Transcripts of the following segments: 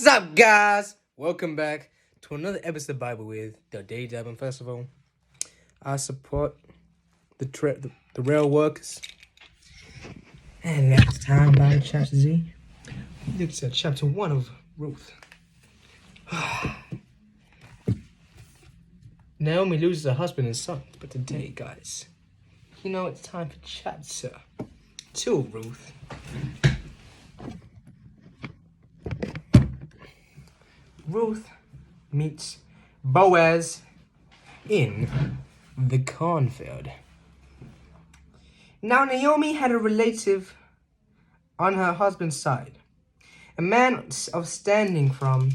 What's up, guys? Welcome back to another episode of Bible with the Day Dabbing Festival. I support the rail workers. And next time by Chapter Z. We looked at Chapter 1 of Ruth. Naomi loses her husband and son, but today, guys, it's time for Chapter 2 of Ruth. Ruth meets Boaz in the cornfield. Now Naomi had a relative on her husband's side, a man of standing from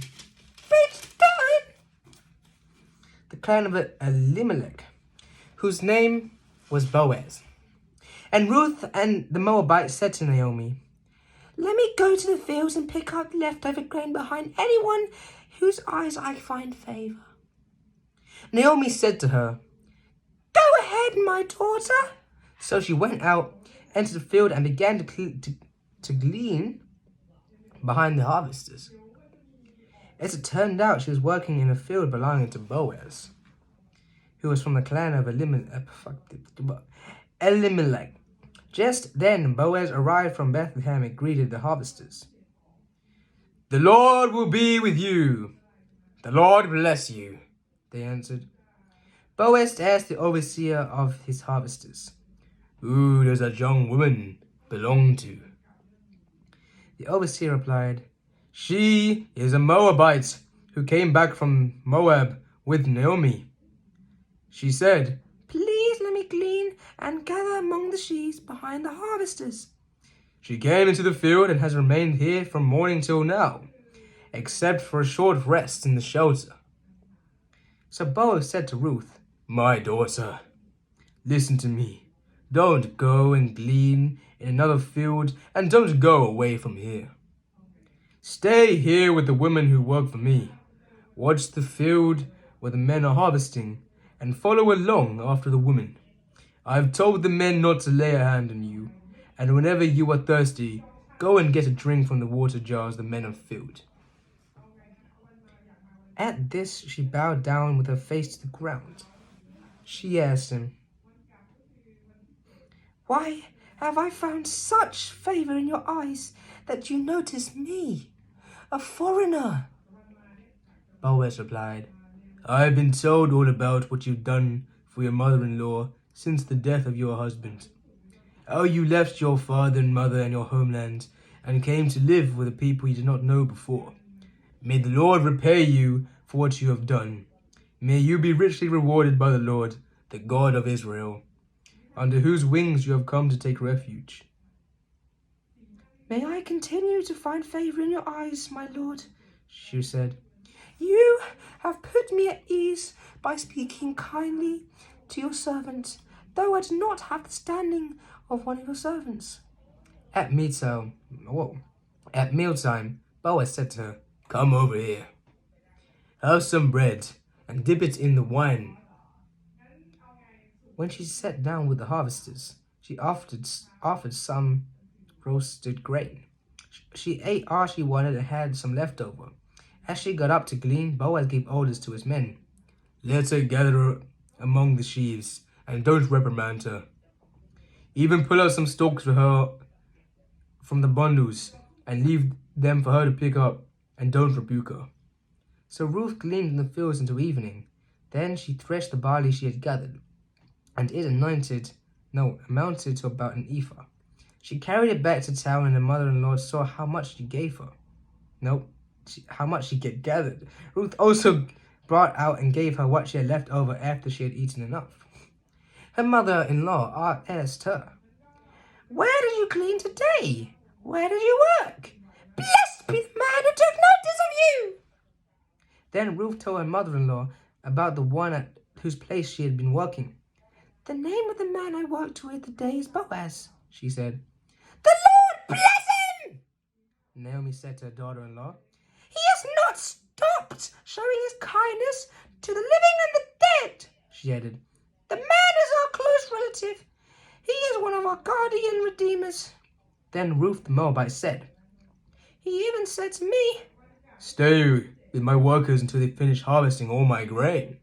the clan of Elimelech, whose name was Boaz. And Ruth and the Moabite said to Naomi, "Let me go to the fields and pick up leftover grain behind anyone whose eyes I find favor." Naomi said to her, "Go ahead, my daughter." So she went out, entered the field, and began to glean behind the harvesters. As it turned out, she was working in a field belonging to Boaz, who was from the clan of Elimelech. Just then Boaz arrived from Bethlehem and greeted the harvesters. "The Lord will be with you. The Lord bless you," they answered. Boaz asked the overseer of his harvesters, "Who does that young woman belong to?" The overseer replied, "She is a Moabite who came back from Moab with Naomi. She said, 'Please let me glean and gather among the sheaves behind the harvesters.' She came into the field and has remained here from morning till now, except for a short rest in the shelter." So Boaz said to Ruth, "My daughter, listen to me. Don't go and glean in another field, and don't go away from here. Stay here with the women who work for me. Watch the field where the men are harvesting, and follow along after the women. I've told the men not to lay a hand on you, and whenever you are thirsty, go and get a drink from the water jars the men have filled." At this, she bowed down with her face to the ground. She asked him, "Why have I found such favor in your eyes that you notice me, a foreigner?" Boaz replied, "I've been told all about what you've done for your mother-in-law since the death of your husband. How you left your father and mother and your homeland and came to live with a people you did not know before. May the Lord repay you for what you have done. May you be richly rewarded by the Lord, the God of Israel, under whose wings you have come to take refuge." "May I continue to find favor in your eyes, my lord," she said. "You have put me at ease by speaking kindly to your servant, though I do not have the standing of one of your servants." At mealtime, Boaz said to her, "Come over here. Have some bread and dip it in the wine." When she sat down with the harvesters, she offered some roasted grain. She ate all she wanted and had some left over. As she got up to glean, Boaz gave orders to his men. "Let her gather among the sheaves, and don't reprimand her. Even pull out some stalks for her from the bundles, and leave them for her to pick up, and don't rebuke her." So Ruth gleaned in the fields until evening. Then she threshed the barley she had gathered, and it amounted to about an ephah. She carried it back to town, and her mother-in-law saw how much she had gathered. Ruth also brought out and gave her what she had left over after she had eaten enough. Her mother-in-law asked her, "Where did you glean today? Where did you work? Blessed be the man who took notice of you." Then Ruth told her mother-in-law about the one at whose place she had been working. "The name of the man I worked with today is Boaz," she said. "The Lord bless him!" Naomi said to her daughter-in-law. "He has not stopped showing his kindness to the living and the dead," she added. "The man is our close relative. He is one of our guardian redeemers." Then Ruth the Moabite said, "He even said to me, Stay with my workers until they finish harvesting all my grain.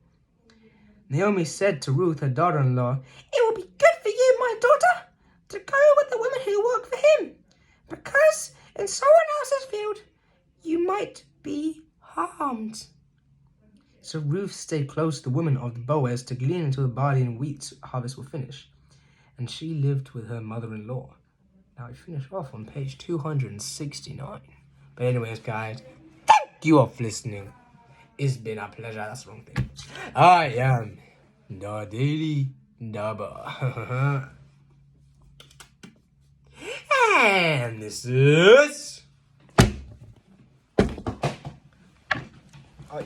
Naomi said to Ruth, her daughter-in-law, "It will be good for you, my daughter, to go with the women who work for him, because in someone else's field you might be harmed." So Ruth stayed close to the women of the Boaz to glean until the barley and wheat harvest were finished, and she lived with her mother-in-law. Now we finish off on page 269. But anyways, guys, thank you all for listening. It's been a pleasure. That's the wrong thing. I am the Daily Dabba. And this is... I,